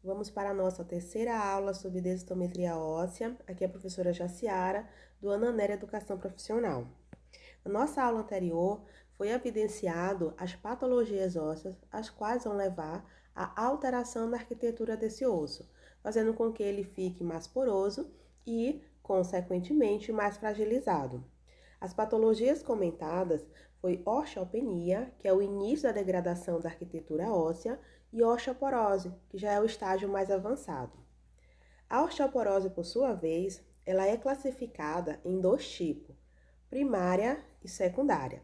Vamos para a nossa terceira aula sobre densitometria óssea. Aqui é a professora Jaciara, do Ananéria Educação Profissional. Na nossa aula anterior, foi evidenciado as patologias ósseas, as quais vão levar à alteração na arquitetura desse osso, fazendo com que ele fique mais poroso e, consequentemente, mais fragilizado. As patologias comentadas foi osteopenia, que é o início da degradação da arquitetura óssea, e osteoporose, que já é o estágio mais avançado. A osteoporose, por sua vez, ela é classificada em dois tipos, primária e secundária.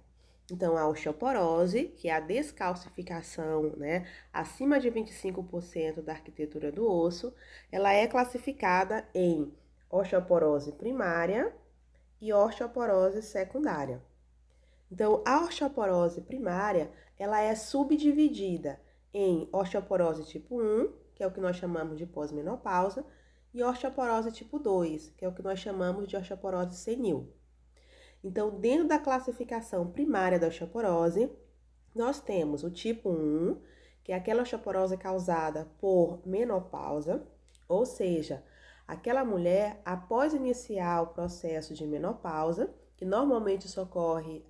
Então, a osteoporose, que é a descalcificação, acima de 25% da arquitetura do osso, ela é classificada em osteoporose primária e osteoporose secundária. Então, a osteoporose primária, ela é subdividida em osteoporose tipo 1, que é o que nós chamamos de pós-menopausa, e osteoporose tipo 2, que é o que nós chamamos de osteoporose senil. Então, dentro da classificação primária da osteoporose, nós temos o tipo 1, que é aquela osteoporose causada por menopausa, ou seja, aquela mulher, após iniciar o processo de menopausa, que normalmente isso ocorre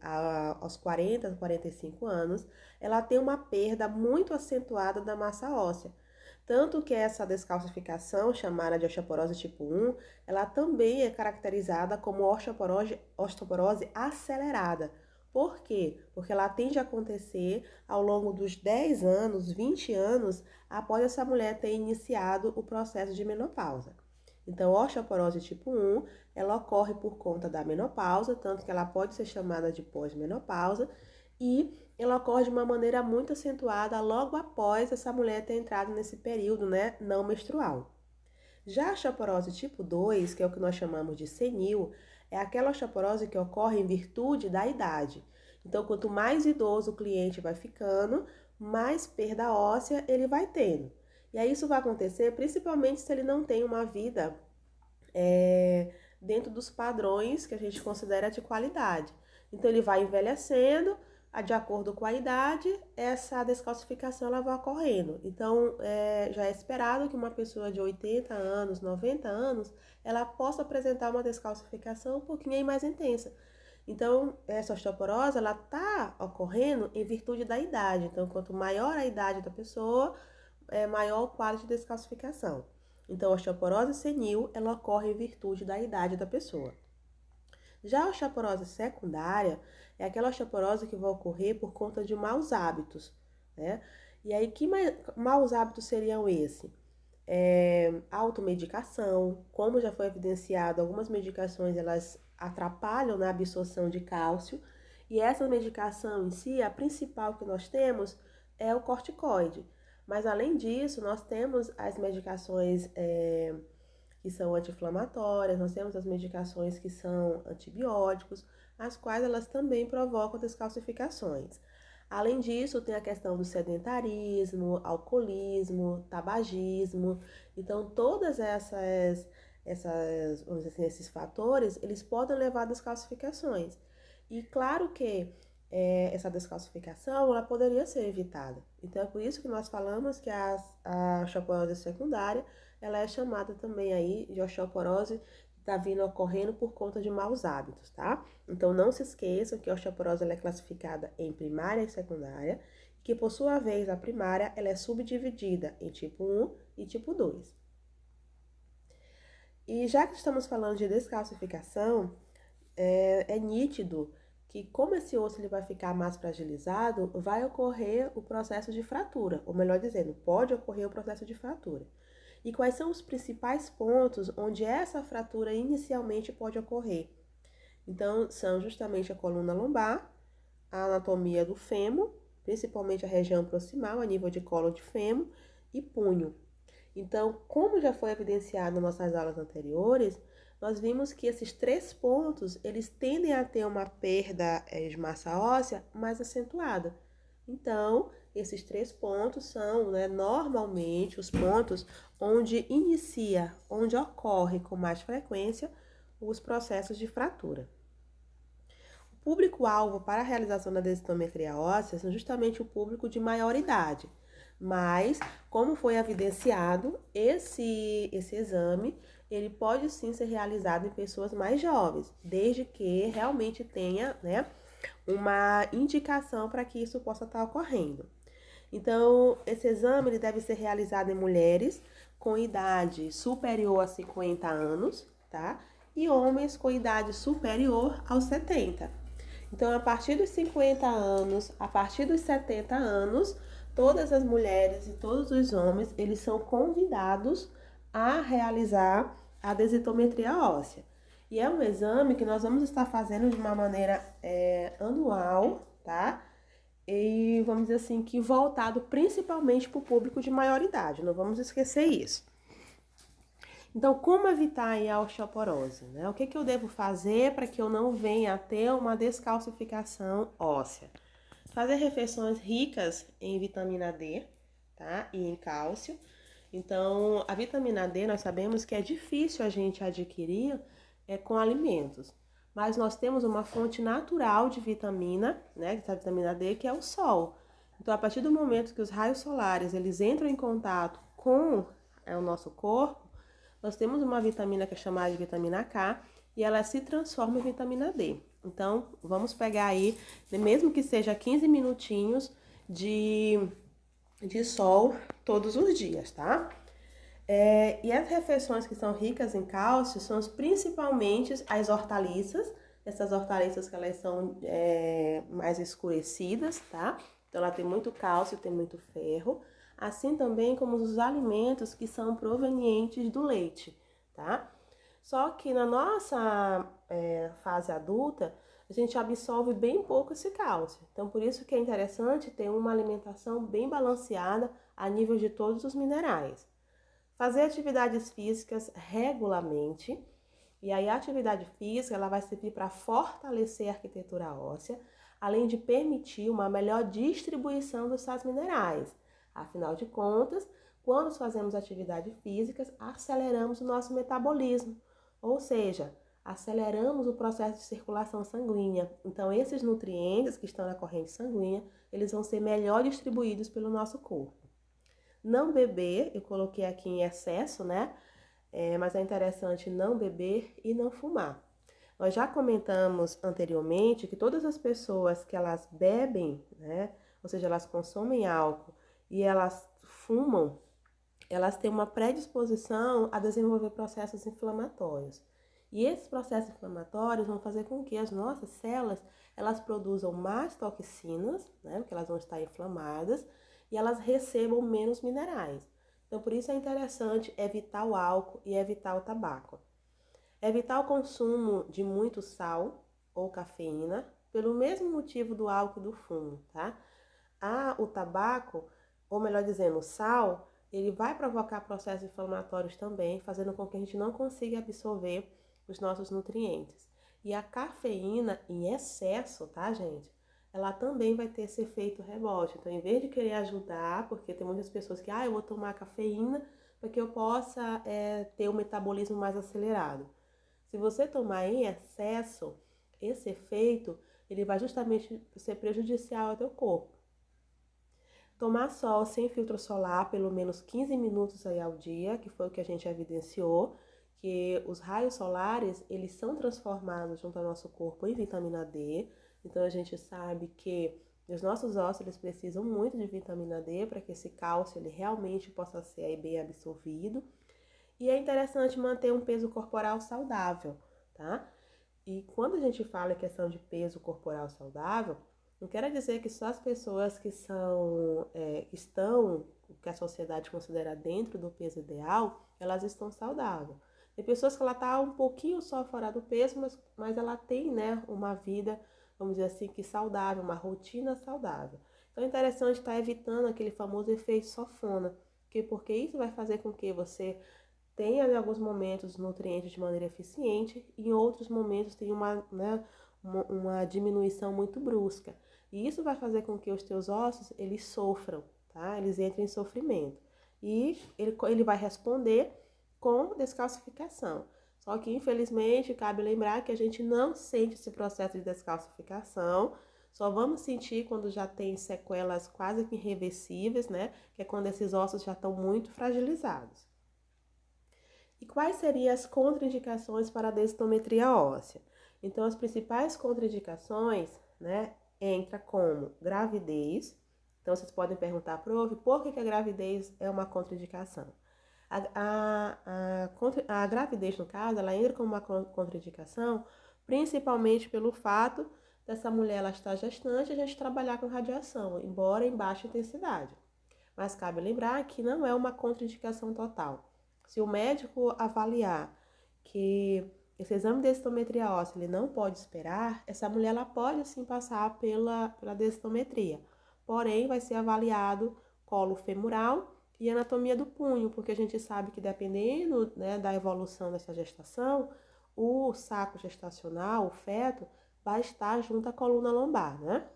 aos 40, 45 anos, ela tem uma perda muito acentuada da massa óssea. Tanto que essa descalcificação, chamada de osteoporose tipo 1, ela também é caracterizada como osteoporose acelerada. Por quê? Porque ela tende a acontecer ao longo dos 10 anos, 20 anos, após essa mulher ter iniciado o processo de menopausa. Então, a osteoporose tipo 1, ela ocorre por conta da menopausa, tanto que ela pode ser chamada de pós-menopausa, e ela ocorre de uma maneira muito acentuada logo após essa mulher ter entrado nesse período, não menstrual. Já a osteoporose tipo 2, que é o que nós chamamos de senil, é aquela osteoporose que ocorre em virtude da idade. Então, quanto mais idoso o cliente vai ficando, mais perda óssea ele vai tendo. E aí isso vai acontecer principalmente se ele não tem uma vida dentro dos padrões que a gente considera de qualidade. Então, ele vai envelhecendo, de acordo com a idade, essa descalcificação ela vai ocorrendo. Então, já é esperado que uma pessoa de 80 anos, 90 anos, ela possa apresentar uma descalcificação um pouquinho mais intensa. Então, essa osteoporose, ela está ocorrendo em virtude da idade. Então, quanto maior a idade da pessoa, maior o quadro de descalcificação. Então, a osteoporose senil, ela ocorre em virtude da idade da pessoa. Já a osteoporose secundária é aquela osteoporose que vai ocorrer por conta de maus hábitos, né? E aí, que maus hábitos seriam esses? Automedicação, como já foi evidenciado, algumas medicações elas atrapalham na absorção de cálcio, e essa medicação em si, a principal que nós temos é o corticoide. Mas além disso, nós temos as medicações que são anti-inflamatórias, nós temos as medicações que são antibióticos, as quais elas também provocam descalcificações. Além disso, tem a questão do sedentarismo, alcoolismo, tabagismo. Então, todas vamos dizer assim, esses fatores, eles podem levar a descalcificações. E claro que essa descalcificação, ela poderia ser evitada. Então, é por isso que nós falamos que a osteoporose secundária, ela é chamada também aí de osteoporose que está vindo ocorrendo por conta de maus hábitos, tá? Então, não se esqueçam que a osteoporose ela é classificada em primária e secundária, que por sua vez a primária ela é subdividida em tipo 1 e tipo 2. E já que estamos falando de descalcificação, é nítido que como esse osso ele vai ficar mais fragilizado, vai ocorrer o processo de fratura, ou melhor dizendo, pode ocorrer o processo de fratura. E quais são os principais pontos onde essa fratura inicialmente pode ocorrer? Então, são justamente a coluna lombar, a anatomia do fêmur, principalmente a região proximal, a nível de colo de fêmur e punho. Então, como já foi evidenciado nas nossas aulas anteriores, nós vimos que esses três pontos, eles tendem a ter uma perda de massa óssea mais acentuada. Então, esses três pontos são, normalmente, os pontos onde onde ocorre com mais frequência os processos de fratura. O público-alvo para a realização da densitometria óssea são justamente o público de maior idade. Mas, como foi evidenciado, esse exame, ele pode sim ser realizado em pessoas mais jovens, desde que realmente tenha, né, uma indicação para que isso possa estar ocorrendo. Então, esse exame ele deve ser realizado em mulheres com idade superior a 50 anos, tá? E homens com idade superior aos 70. Então, a partir dos 50 anos, a partir dos 70 anos, todas as mulheres e todos os homens, eles são convidados a realizar a densitometria óssea. E é um exame que nós vamos estar fazendo de uma maneira anual, tá? E vamos dizer assim, que voltado principalmente para o público de maior idade, não vamos esquecer isso. Então, como evitar a osteoporose? Né? O que eu devo fazer para que eu não venha a ter uma descalcificação óssea? Fazer refeições ricas em vitamina D, tá? E em cálcio. Então, a vitamina D, nós sabemos que é difícil a gente adquirir com alimentos. Mas nós temos uma fonte natural de vitamina, né? Da vitamina D, que é o sol. Então, a partir do momento que os raios solares, eles entram em contato com o nosso corpo, nós temos uma vitamina que é chamada de vitamina K e ela se transforma em vitamina D. Então, vamos pegar aí, mesmo que seja 15 minutinhos de sol todos os dias, tá? E as refeições que são ricas em cálcio são principalmente as hortaliças, essas hortaliças que elas são mais escurecidas, tá? Então ela tem muito cálcio, tem muito ferro, assim também como os alimentos que são provenientes do leite, tá? Só que na nossa fase adulta, a gente absorve bem pouco esse cálcio. Então, por isso que é interessante ter uma alimentação bem balanceada a nível de todos os minerais. Fazer atividades físicas regularmente. E aí a atividade física ela vai servir para fortalecer a arquitetura óssea, além de permitir uma melhor distribuição dos sais minerais. Afinal de contas, quando fazemos atividades físicas, aceleramos o nosso metabolismo, ou seja, aceleramos o processo de circulação sanguínea. Então, esses nutrientes que estão na corrente sanguínea, eles vão ser melhor distribuídos pelo nosso corpo. Não beber, eu coloquei aqui em excesso, né? Mas é interessante não beber e não fumar. Nós já comentamos anteriormente que todas as pessoas que elas bebem, né? Ou seja, elas consomem álcool e elas fumam, elas têm uma predisposição a desenvolver processos inflamatórios. E esses processos inflamatórios vão fazer com que as nossas células, elas produzam mais toxinas, né? Porque elas vão estar inflamadas e elas recebam menos minerais. Então, por isso é interessante evitar o álcool e evitar o tabaco. Evitar o consumo de muito sal ou cafeína, pelo mesmo motivo do álcool e do fumo, tá? O tabaco, ou melhor dizendo, o sal, ele vai provocar processos inflamatórios também, fazendo com que a gente não consiga absorver os nossos nutrientes. E a cafeína em excesso, tá, gente? Ela também vai ter esse efeito rebote. Então, em vez de querer ajudar, porque tem muitas pessoas que, eu vou tomar cafeína para que eu possa ter um metabolismo mais acelerado. Se você tomar em excesso, esse efeito, ele vai justamente ser prejudicial ao teu corpo. Tomar sol sem filtro solar, pelo menos 15 minutos aí ao dia, que foi o que a gente evidenciou, que os raios solares, eles são transformados junto ao nosso corpo em vitamina D. Então, a gente sabe que os nossos ossos, eles precisam muito de vitamina D para que esse cálcio, ele realmente possa ser aí bem absorvido. E é interessante manter um peso corporal saudável, tá? E quando a gente fala em questão de peso corporal saudável, não quer dizer que só as pessoas que que a sociedade considera dentro do peso ideal, elas estão saudáveis. Tem pessoas que ela tá um pouquinho só fora do peso, mas ela tem, né, uma vida, vamos dizer assim, que saudável, uma rotina saudável. Então é interessante estar evitando aquele famoso efeito sanfona, porque isso vai fazer com que você tenha em alguns momentos nutrientes de maneira eficiente e em outros momentos tem uma diminuição muito brusca. E isso vai fazer com que os teus ossos, eles sofram, tá? Eles entrem em sofrimento. E ele vai responder com descalcificação. Só que, infelizmente, cabe lembrar que a gente não sente esse processo de descalcificação Só vamos sentir quando já tem sequelas quase que irreversíveis, né? Que é quando esses ossos já estão muito fragilizados. E quais seriam as contraindicações para a densitometria óssea? Então, as principais contraindicações, né, entra como gravidez. Então, vocês podem perguntar, prof, por que a gravidez é uma contraindicação? A gravidez, no caso, ela entra como uma contraindicação, principalmente pelo fato dessa mulher ela estar gestante e a gente trabalhar com radiação, embora em baixa intensidade. Mas cabe lembrar que não é uma contraindicação total. Se o médico avaliar que esse exame de densitometria óssea ele não pode esperar, essa mulher ela pode sim passar pela densitometria. Porém, vai ser avaliado colo femoral e anatomia do punho, porque a gente sabe que dependendo, né, da evolução dessa gestação, o saco gestacional, o feto, vai estar junto à coluna lombar, né?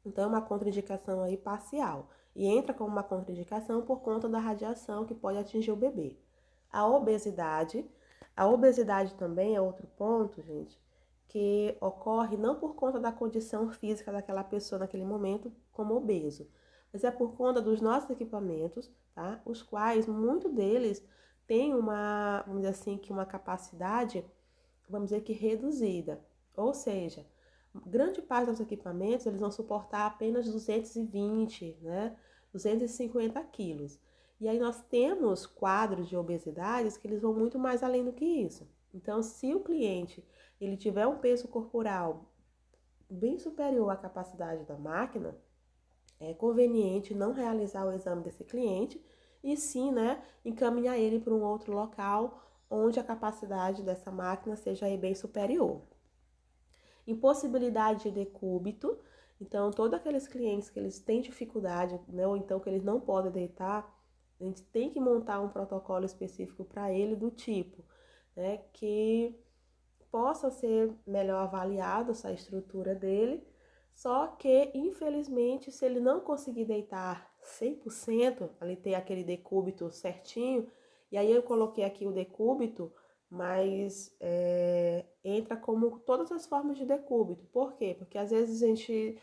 Então, é uma contraindicação aí parcial. E entra como uma contraindicação por conta da radiação que pode atingir o bebê. A obesidade. A obesidade também é outro ponto, gente, que ocorre não por conta da condição física daquela pessoa naquele momento como obeso, mas é por conta dos nossos equipamentos, tá? Os quais, muito deles, têm uma, vamos dizer assim, que uma capacidade, vamos dizer que reduzida. Ou seja, grande parte dos equipamentos, eles vão suportar apenas 220, né? 250 quilos. E aí nós temos quadros de obesidades que eles vão muito mais além do que isso. Então, se o cliente ele tiver um peso corporal bem superior à capacidade da máquina, é conveniente não realizar o exame desse cliente e sim, né, encaminhar ele para um outro local onde a capacidade dessa máquina seja aí bem superior. Impossibilidade de decúbito, então todos aqueles clientes que eles têm dificuldade, né, ou então que eles não podem deitar, a gente tem que montar um protocolo específico para ele do tipo, né, que possa ser melhor avaliado essa estrutura dele, só que, infelizmente, se ele não conseguir deitar 100%, ali tem aquele decúbito certinho, e aí eu coloquei aqui o decúbito, mas entra como todas as formas de decúbito. Por quê? Porque às vezes a gente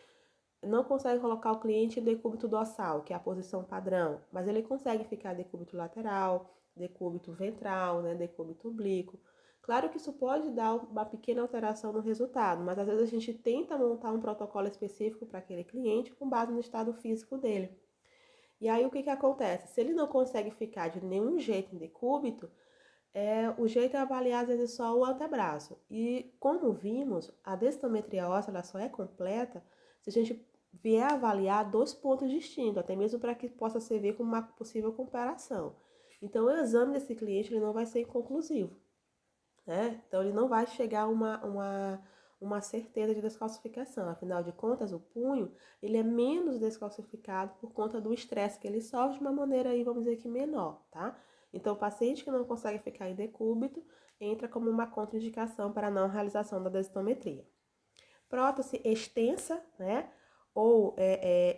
não consegue colocar o cliente em decúbito dorsal, que é a posição padrão, mas ele consegue ficar decúbito lateral, decúbito ventral, né, decúbito oblíquo. Claro que isso pode dar uma pequena alteração no resultado, mas às vezes a gente tenta montar um protocolo específico para aquele cliente com base no estado físico dele. E aí o que acontece? Se ele não consegue ficar de nenhum jeito em decúbito, o jeito é avaliar às vezes só o antebraço. E como vimos, a densitometria óssea ela só é completa se a gente vier avaliar dois pontos distintos, até mesmo para que possa servir como uma possível comparação. Então, o exame desse cliente ele não vai ser inconclusivo, né? Então, ele não vai chegar a uma certeza de descalcificação. Afinal de contas, o punho ele é menos descalcificado por conta do estresse que ele sofre de uma maneira aí, vamos dizer que menor, tá? Então, o paciente que não consegue ficar em decúbito entra como uma contraindicação para a não realização da densitometria. Prótese extensa, né? Ou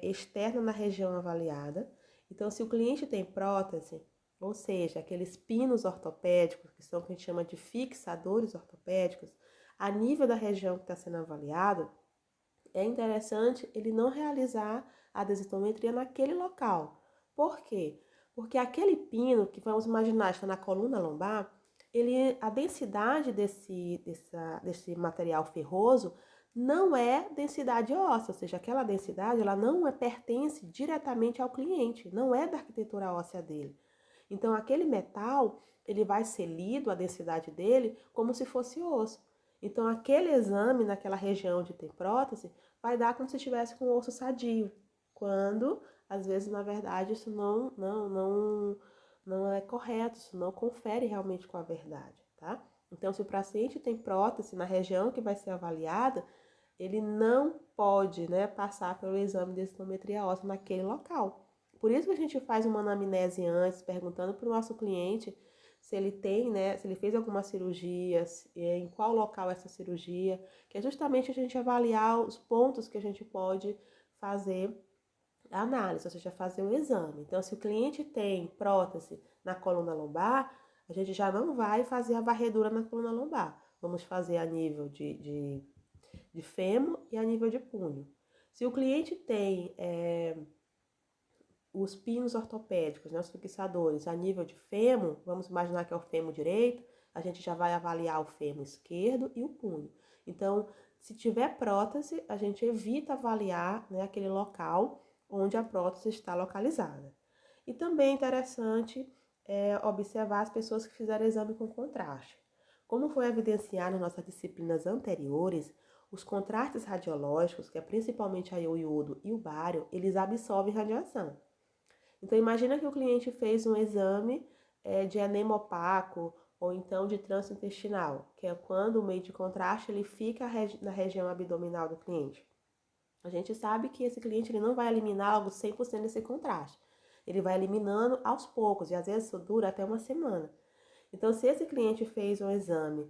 externa na região avaliada. Então, se o cliente tem prótese, ou seja, aqueles pinos ortopédicos, que são o que a gente chama de fixadores ortopédicos, a nível da região que está sendo avaliado, é interessante ele não realizar a densitometria naquele local. Por quê? Porque aquele pino, que vamos imaginar está na coluna lombar, a densidade desse material ferroso não é densidade óssea, ou seja, aquela densidade ela não pertence diretamente ao cliente, não é da arquitetura óssea dele. Então, aquele metal, ele vai ser lido, a densidade dele, como se fosse osso. Então, aquele exame naquela região onde tem prótese vai dar como se estivesse com o osso sadio, quando, às vezes, na verdade, isso não é correto, isso não confere realmente com a verdade, tá? Então, se o paciente tem prótese na região que vai ser avaliada, ele não pode, né, passar pelo exame de densitometria óssea naquele local. Por isso que a gente faz uma anamnese antes, perguntando para o nosso cliente se ele tem, né, se ele fez alguma cirurgia, em qual local é essa cirurgia, que é justamente a gente avaliar os pontos que a gente pode fazer a análise, ou seja, fazer o exame. Então, se o cliente tem prótese na coluna lombar, a gente já não vai fazer a varredura na coluna lombar. Vamos fazer a nível de fêmur e a nível de punho. Se o cliente tem os pinos ortopédicos, né, os fixadores a nível de fêmur, vamos imaginar que é o fêmur direito, a gente já vai avaliar o fêmur esquerdo e o punho. Então, se tiver prótese, a gente evita avaliar, né, aquele local onde a prótese está localizada. E também é interessante observar as pessoas que fizeram exame com contraste. Como foi evidenciado nas nossas disciplinas anteriores, os contrastes radiológicos, que é principalmente o iodo e o bário, eles absorvem radiação. Então, imagina que o cliente fez um exame de enema opaco ou então de trânsito intestinal, que é quando o meio de contraste ele fica na região abdominal do cliente. A gente sabe que esse cliente ele não vai eliminar logo 100% desse contraste. Ele vai eliminando aos poucos, e às vezes isso dura até uma semana. Então, se esse cliente fez um exame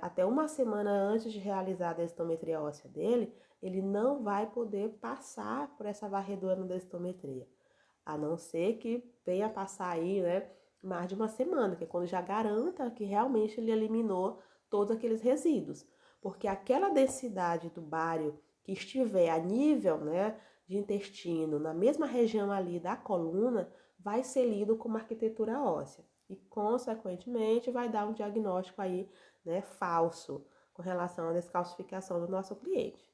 até uma semana antes de realizar a densitometria óssea dele, ele não vai poder passar por essa varredura na densitometria. A não ser que venha passar aí, né, mais de uma semana, que é quando já garanta que realmente ele eliminou todos aqueles resíduos. Porque aquela densidade do bário que estiver a nível, né, de intestino, na mesma região ali da coluna, vai ser lido como arquitetura óssea. E, consequentemente, vai dar um diagnóstico aí, né, falso com relação à descalcificação do nosso cliente.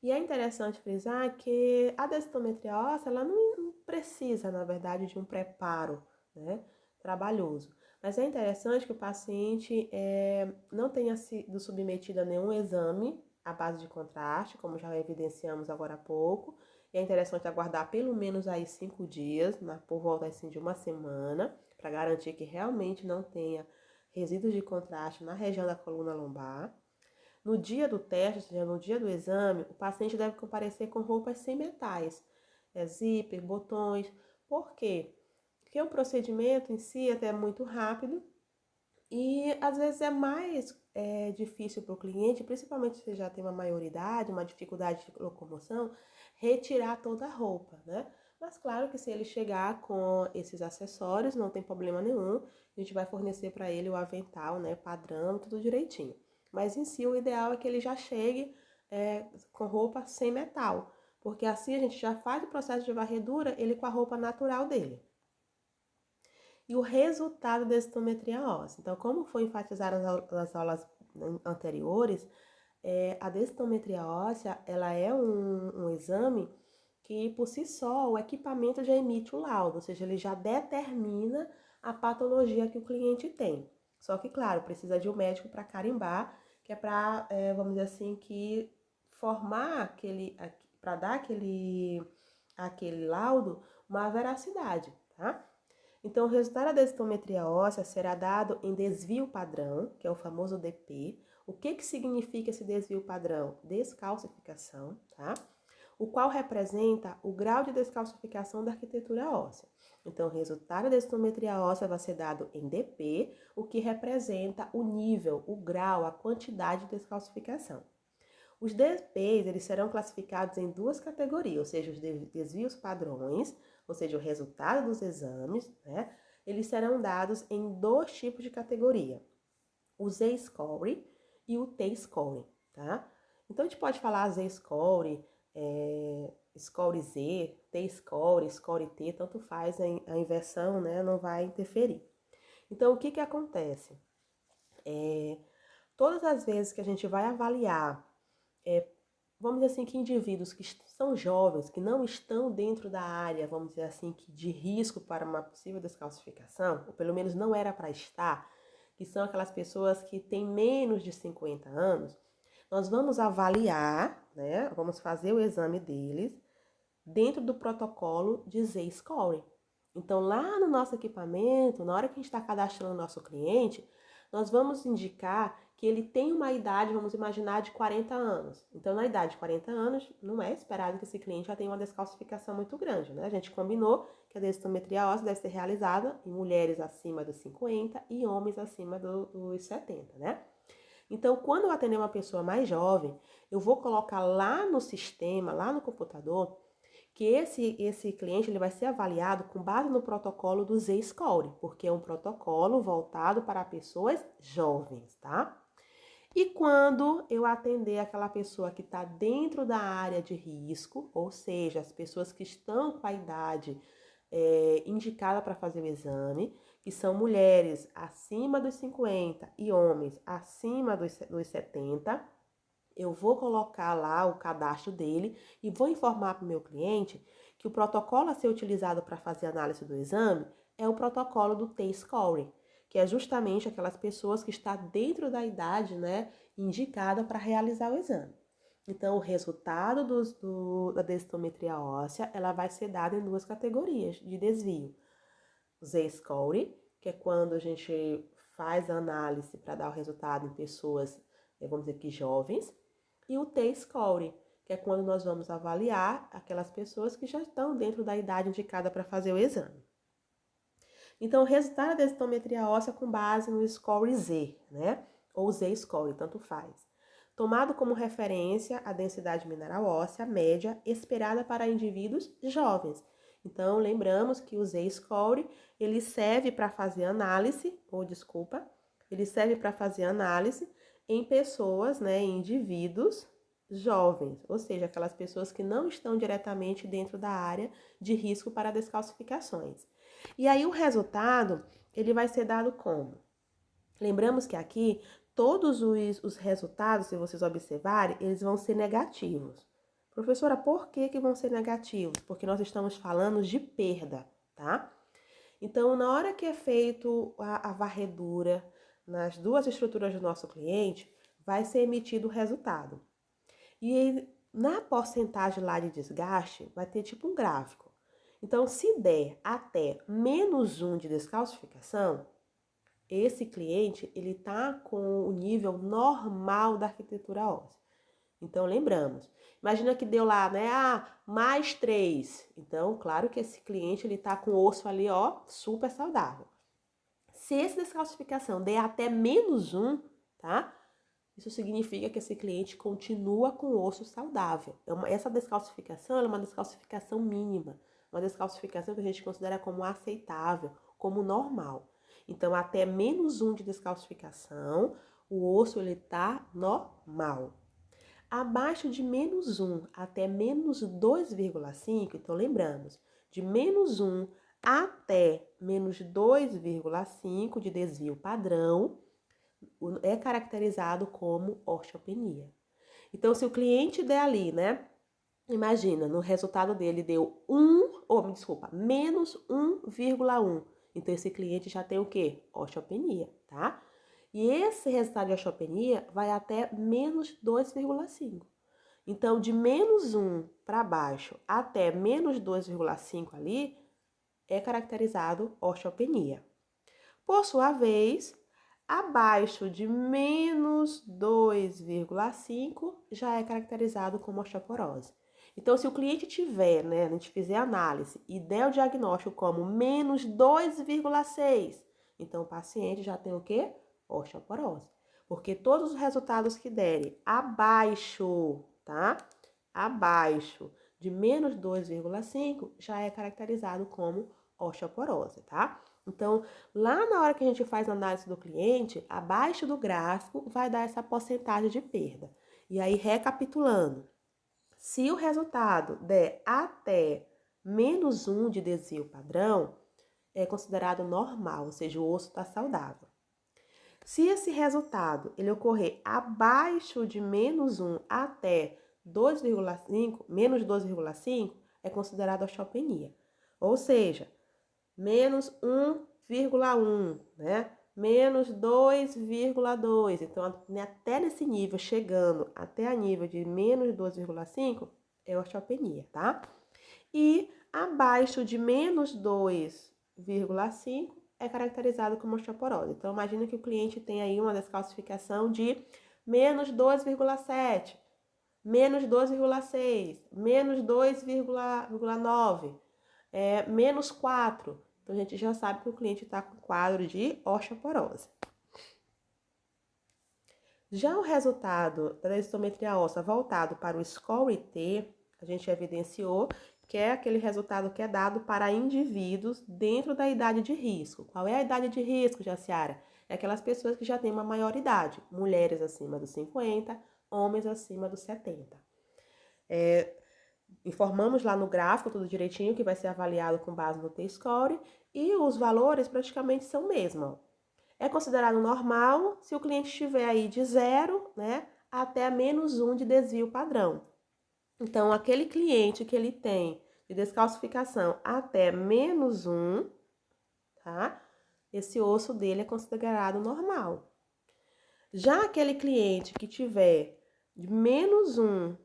E é interessante frisar que a densitometria óssea, ela não precisa, na verdade, de um preparo, né, trabalhoso. Mas é interessante que o paciente não tenha sido submetido a nenhum exame à base de contraste, como já evidenciamos agora há pouco. E é interessante aguardar pelo menos aí 5 dias, por volta assim de uma semana, para garantir que realmente não tenha resíduos de contraste na região da coluna lombar. No dia do teste, ou seja, no dia do exame, o paciente deve comparecer com roupas sem metais, zíper, botões. Por quê? Porque o procedimento em si até é muito rápido e às vezes é mais difícil para o cliente, principalmente se já tem uma maioridade, uma dificuldade de locomoção, retirar toda a roupa, né? Mas claro que se ele chegar com esses acessórios, não tem problema nenhum, a gente vai fornecer para ele o avental, né, padrão, tudo direitinho. Mas em si o ideal é que ele já chegue com roupa sem metal, porque assim a gente já faz o processo de varredura ele com a roupa natural dele. E o resultado da densitometria óssea. Então, como foi enfatizado nas aulas anteriores, a densitometria óssea ela é um exame que, por si só, o equipamento já emite o laudo, ou seja, ele já determina a patologia que o cliente tem. Só que, claro, precisa de um médico para carimbar, que é para, vamos dizer assim, que formar para dar aquele laudo uma veracidade, tá? Então, o resultado da densitometria óssea será dado em desvio padrão, que é o famoso DP. O que significa esse desvio padrão? Descalcificação, tá? O qual representa o grau de descalcificação da arquitetura óssea. Então, o resultado da densitometria óssea vai ser dado em DP, o que representa o nível, o grau, a quantidade de descalcificação. Os DPs, eles serão classificados em duas categorias, ou seja, os desvios padrões, ou seja, o resultado dos exames, né? Eles serão dados em dois tipos de categoria, o Z-score e o T-score, tá? Então, a gente pode falar Z-score, score Z, T-score, score T, tanto faz, a inversão, né? Não vai interferir. Então, o que acontece? Todas as vezes que a gente vai avaliar vamos dizer assim, que indivíduos que são jovens, que não estão dentro da área, vamos dizer assim, que de risco para uma possível descalcificação, ou pelo menos não era para estar, que são aquelas pessoas que têm menos de 50 anos, nós vamos avaliar, né, vamos fazer o exame deles dentro do protocolo de Z-Score. Então, lá no nosso equipamento, na hora que a gente está cadastrando o nosso cliente, nós vamos indicar que ele tem uma idade, vamos imaginar, de 40 anos. Então, na idade de 40 anos, não é esperado que esse cliente já tenha uma descalcificação muito grande, né? A gente combinou que a densitometria óssea deve ser realizada em mulheres acima dos 50 e homens acima dos 70, né? Então, quando eu atender uma pessoa mais jovem, eu vou colocar lá no sistema, lá no computador, que esse cliente ele vai ser avaliado com base no protocolo do Z-Score, porque é um protocolo voltado para pessoas jovens, tá? E quando eu atender aquela pessoa que está dentro da área de risco, ou seja, as pessoas que estão com a idade indicada para fazer o exame, que são mulheres acima dos 50 e homens acima dos 70, eu vou colocar lá o cadastro dele e vou informar para o meu cliente que o protocolo a ser utilizado para fazer a análise do exame é o protocolo do T-score, que é justamente aquelas pessoas que estão dentro da idade, né, indicada para realizar o exame. Então, o resultado da densitometria óssea, ela vai ser dada em duas categorias de desvio. O Z-score, que é quando a gente faz a análise para dar o resultado em pessoas, vamos dizer que jovens, e o T-score, que é quando nós vamos avaliar aquelas pessoas que já estão dentro da idade indicada para fazer o exame. Então, o resultado da densitometria óssea com base no score Z, né? Ou Z-score, tanto faz. Tomado como referência a densidade mineral óssea média esperada para indivíduos jovens. Então, lembramos que o Z-score, ele serve para fazer análise, ele serve para fazer análise em pessoas, né, em indivíduos jovens, ou seja, aquelas pessoas que não estão diretamente dentro da área de risco para descalcificações. E aí o resultado, ele vai ser dado como? Lembramos que aqui, todos os resultados, se vocês observarem, eles vão ser negativos. Professora, por que vão ser negativos? Porque nós estamos falando de perda, tá? Então, na hora que é feito a varredura nas duas estruturas do nosso cliente, vai ser emitido o resultado. E na porcentagem lá de desgaste, vai ter tipo um gráfico. Então, se der até -1 de descalcificação, esse cliente, ele tá com o nível normal da arquitetura óssea. Então, lembramos. Imagina que deu lá, né? +3. Então, claro que esse cliente, ele tá com o osso ali, ó, super saudável. Se essa descalcificação der até -1, tá? Isso significa que esse cliente continua com o osso saudável. Essa descalcificação é uma descalcificação mínima, uma descalcificação que a gente considera como aceitável, como normal. Então, até -1 de descalcificação, o osso ele tá normal. Abaixo de -1 até -2,5, então lembramos, de -1 até -2,5 de desvio padrão, é caracterizado como osteopenia. Então, se o cliente der ali, né? Imagina, no resultado dele deu -1,1. Então, esse cliente já tem o quê? Osteopenia, tá? E esse resultado de osteopenia vai até -2,5. Então, de -1 para baixo até -2,5 ali, é caracterizado osteopenia. Por sua vez, abaixo de -2,5 já é caracterizado como osteoporose. Então, se o cliente tiver, né, a gente fizer análise e der o diagnóstico como -2,6, então o paciente já tem o quê? Osteoporose. Porque todos os resultados que derem abaixo, tá? Abaixo de -2,5 já é caracterizado como osteoporose, tá? Então, lá na hora que a gente faz a análise do cliente, abaixo do gráfico vai dar essa porcentagem de perda. E aí, recapitulando, se o resultado der até -1 de desvio padrão, é considerado normal, ou seja, o osso está saudável. Se esse resultado ele ocorrer abaixo de -1 até 2,5, -2,5, é considerado osteopenia. Ou seja, -1,1, né? -2,2. Então, até nesse nível, chegando até a nível de -2,5, é osteopenia, tá? E abaixo de -2,5 é caracterizado como osteoporose. Então, imagina que o cliente tem aí uma descalcificação de -2,7, -2,6, -2,9, -4. Então, a gente já sabe que o cliente está com quadro de osteoporose. Já o resultado da densitometria óssea voltado para o SCORE-T, a gente evidenciou que é aquele resultado que é dado para indivíduos dentro da idade de risco. Qual é a idade de risco, Jaciara? é aquelas pessoas que já têm uma maior idade, mulheres acima dos 50, homens acima dos 70. Informamos lá no gráfico tudo direitinho, que vai ser avaliado com base no T-score, e os valores praticamente são o mesmo. É considerado normal se o cliente estiver aí de 0, né, até -1 de desvio padrão. Então, aquele cliente que ele tem de descalcificação até -1, tá? Esse osso dele é considerado normal. Já aquele cliente que tiver de -1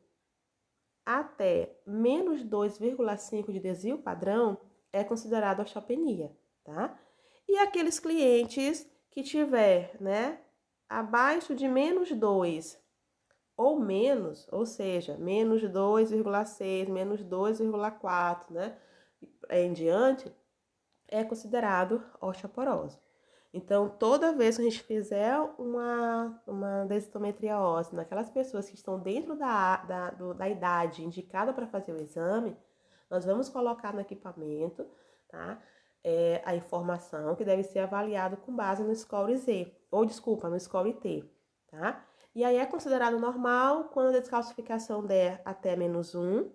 até -2,5 de desvio padrão é considerado osteopenia, tá? E aqueles clientes que tiver, né, abaixo de -2 ou menos, ou seja, -2,6, -2,4, né, em diante, é considerado osteoporose. Então, toda vez que a gente fizer uma densitometria óssea naquelas pessoas que estão dentro da idade indicada para fazer o exame, nós vamos colocar no equipamento, tá? A informação que deve ser avaliado com base no score Z, ou desculpa, no score T, tá? E aí é considerado normal quando a descalcificação der até -1.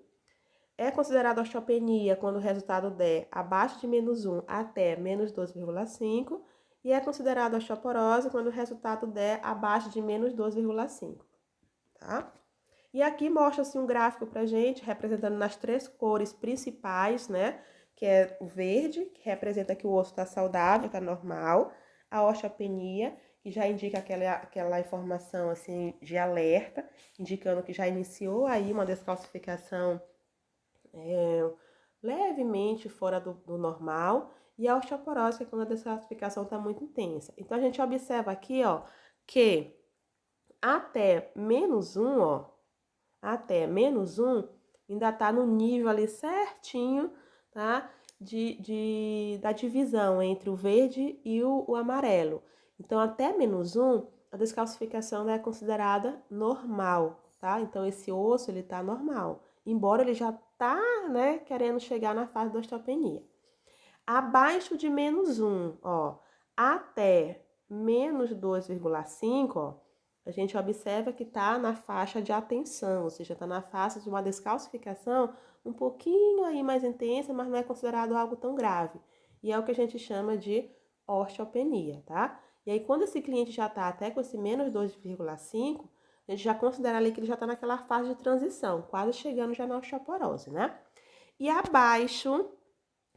É considerado osteopenia quando o resultado der abaixo de -1 até -2,5. E é considerado osteoporose quando o resultado der abaixo de -2,5, tá? E aqui mostra-se um gráfico pra gente, representando nas 3 cores principais, né? Que é o verde, que representa que o osso está saudável, está normal. A osteopenia, que já indica aquela informação, assim, de alerta, indicando que já iniciou aí uma descalcificação levemente fora do normal. E a osteoporose, que é quando a descalcificação está muito intensa. Então, a gente observa aqui, ó, que até -1, ó, até -1, ainda está no nível ali certinho, tá? Da divisão entre o verde e o amarelo. Então, até -1, a descalcificação é considerada normal, tá? Então, esse osso, ele tá normal, embora ele já tá, né, querendo chegar na fase da osteopenia. Abaixo de -1, ó, até -2,5, ó, a gente observa que está na faixa de atenção, ou seja, está na faixa de uma descalcificação um pouquinho aí mais intensa, mas não é considerado algo tão grave. E é o que a gente chama de osteopenia, tá? E aí, quando esse cliente já está até com esse -2,5, a gente já considera ali que ele já está naquela fase de transição, quase chegando já na osteoporose, né? E abaixo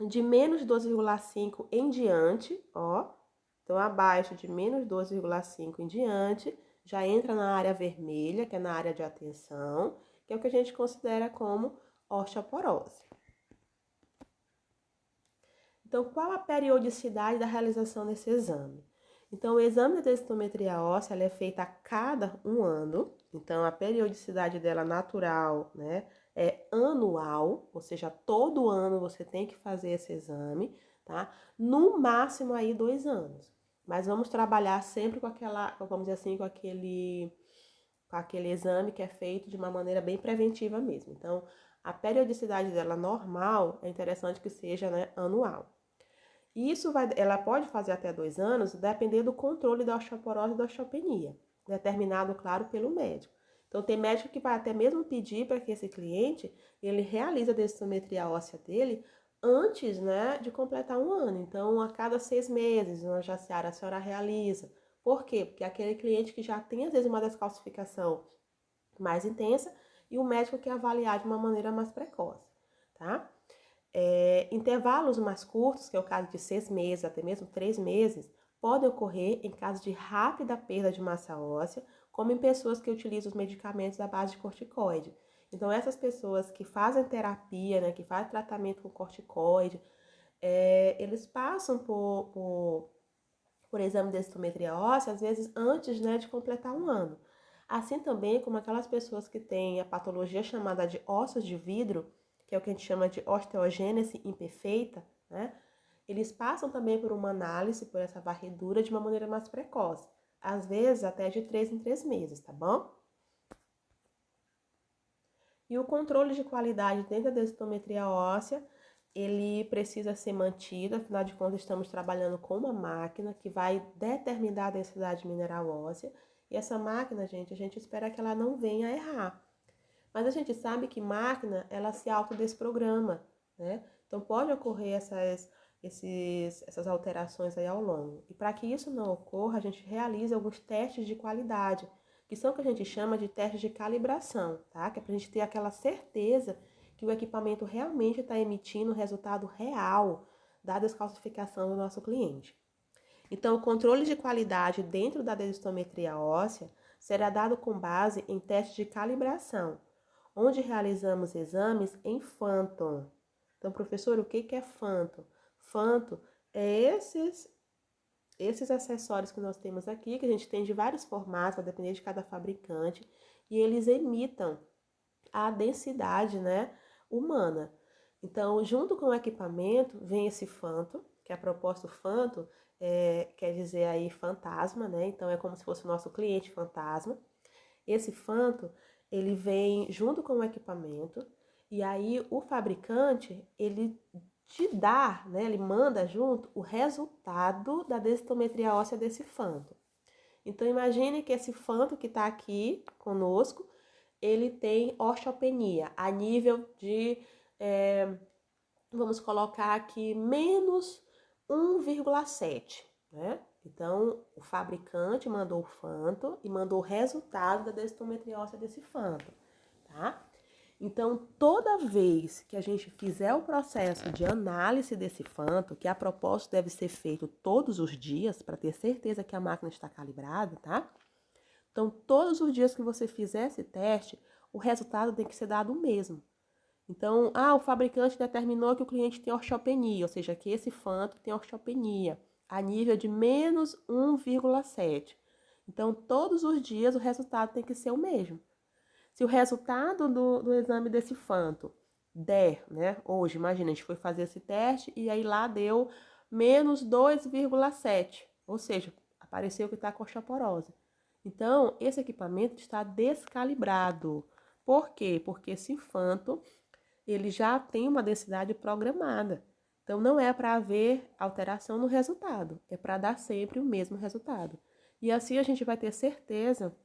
de -2,5 em diante, ó, então abaixo de -2,5 em diante, já entra na área vermelha, que é na área de atenção, que é o que a gente considera como osteoporose. Então, qual a periodicidade da realização desse exame? Então, o exame de densitometria óssea é feito a cada 1 ano, então a periodicidade dela natural, né, é anual, ou seja, todo ano você tem que fazer esse exame, tá? No máximo aí 2 anos. Mas vamos trabalhar sempre com aquela, vamos dizer assim, com aquele exame que é feito de uma maneira bem preventiva mesmo. Então, a periodicidade dela normal é interessante que seja, né, anual. E ela pode fazer até 2 anos, dependendo do controle da osteoporose e da osteopenia, determinado, claro, pelo médico. Então, tem médico que vai até mesmo pedir para que esse cliente, ele realize a densitometria óssea dele antes, né, de completar 1 ano. Então, a cada 6 meses, uma Jaciara, a senhora realiza. Por quê? Porque é aquele cliente que já tem, às vezes, uma descalcificação mais intensa e o médico quer avaliar de uma maneira mais precoce, tá? Intervalos mais curtos, que é o caso de 6 meses, até mesmo 3 meses, podem ocorrer em caso de rápida perda de massa óssea, como em pessoas que utilizam os medicamentos à base de corticoide. Então, essas pessoas que fazem terapia, né, que fazem tratamento com corticoide, eles passam por exame de densitometria óssea, às vezes antes, né, de completar 1 ano. Assim também como aquelas pessoas que têm a patologia chamada de ossos de vidro, que é o que a gente chama de osteogênese imperfeita, né? Eles passam também por uma análise, por essa varredura, de uma maneira mais precoce. Às vezes, até de 3 em 3 meses, tá bom? E o controle de qualidade dentro da densitometria óssea ele precisa ser mantido, afinal de contas estamos trabalhando com uma máquina que vai determinar a densidade mineral óssea, e essa máquina, gente, a gente espera que ela não venha a errar. Mas a gente sabe que máquina, ela se autodesprograma, né? Então pode ocorrer essas alterações aí ao longo. E para que isso não ocorra, a gente realiza alguns testes de qualidade, que são o que a gente chama de testes de calibração, tá? Que é para a gente ter aquela certeza que o equipamento realmente está emitindo o resultado real da descalcificação do nosso cliente. Então, o controle de qualidade dentro da densitometria óssea será dado com base em testes de calibração, onde realizamos exames em Phantom. Então, professor, o que é Phantom? Phantom é esses acessórios que nós temos aqui, que a gente tem de vários formatos, vai depender de cada fabricante, e eles imitam a densidade, né, humana. Então, junto com o equipamento, vem esse Phantom, que é a proposta Phantom, quer dizer aí fantasma, né? Então, é como se fosse o nosso cliente fantasma. Esse Phantom, ele vem junto com o equipamento, e aí o fabricante, ele te dá, né, ele manda junto o resultado da densitometria óssea desse Phantom. Então, imagine que esse Phantom que está aqui conosco, ele tem osteopenia a nível de, vamos colocar aqui, menos 1,7, né? Então, o fabricante mandou o Phantom e mandou o resultado da densitometria óssea desse Phantom, tá? Então, toda vez que a gente fizer o processo de análise desse Phantom, que a propósito deve ser feito todos os dias, para ter certeza que a máquina está calibrada, tá? Então, todos os dias que você fizer esse teste, o resultado tem que ser dado o mesmo. Então, o fabricante determinou que o cliente tem osteopenia, ou seja, que esse Phantom tem osteopenia a nível de menos 1,7. Então, todos os dias o resultado tem que ser o mesmo. Se o resultado do exame desse Phantom der, né, hoje, imagina, a gente foi fazer esse teste e aí lá deu menos 2,7, ou seja, apareceu que está com osteoporose. Então, esse equipamento está descalibrado. Por quê? Porque esse Phantom, ele já tem uma densidade programada. Então, não é para haver alteração no resultado, é para dar sempre o mesmo resultado. E assim a gente vai ter certeza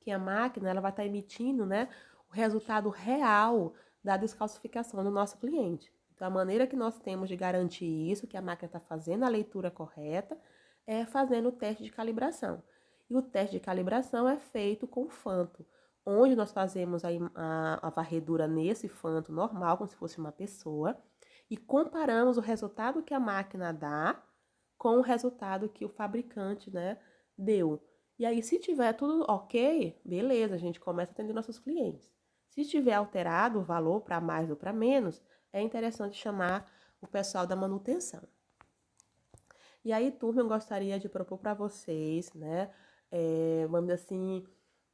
que a máquina ela vai estar emitindo, né, o resultado real da descalcificação do nosso cliente. Então, a maneira que nós temos de garantir isso, que a máquina está fazendo a leitura correta, é fazendo o teste de calibração. E o teste de calibração é feito com o Phantom, onde nós fazemos a varredura nesse Phantom normal, como se fosse uma pessoa, e comparamos o resultado que a máquina dá com o resultado que o fabricante, né, deu. E aí, se tiver tudo ok, beleza, a gente começa a atender nossos clientes. Se tiver alterado o valor para mais ou para menos, é interessante chamar o pessoal da manutenção. E aí, turma, eu gostaria de propor para vocês, né, vamos dizer assim,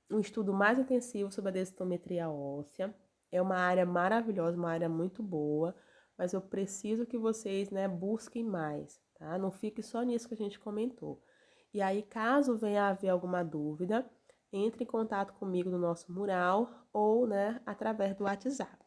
um estudo mais intensivo sobre a densitometria óssea. É uma área maravilhosa, uma área muito boa, mas eu preciso que vocês, né, busquem mais, tá? Não fique só nisso que a gente comentou. E aí, caso venha a haver alguma dúvida, entre em contato comigo no nosso mural ou, né, através do WhatsApp.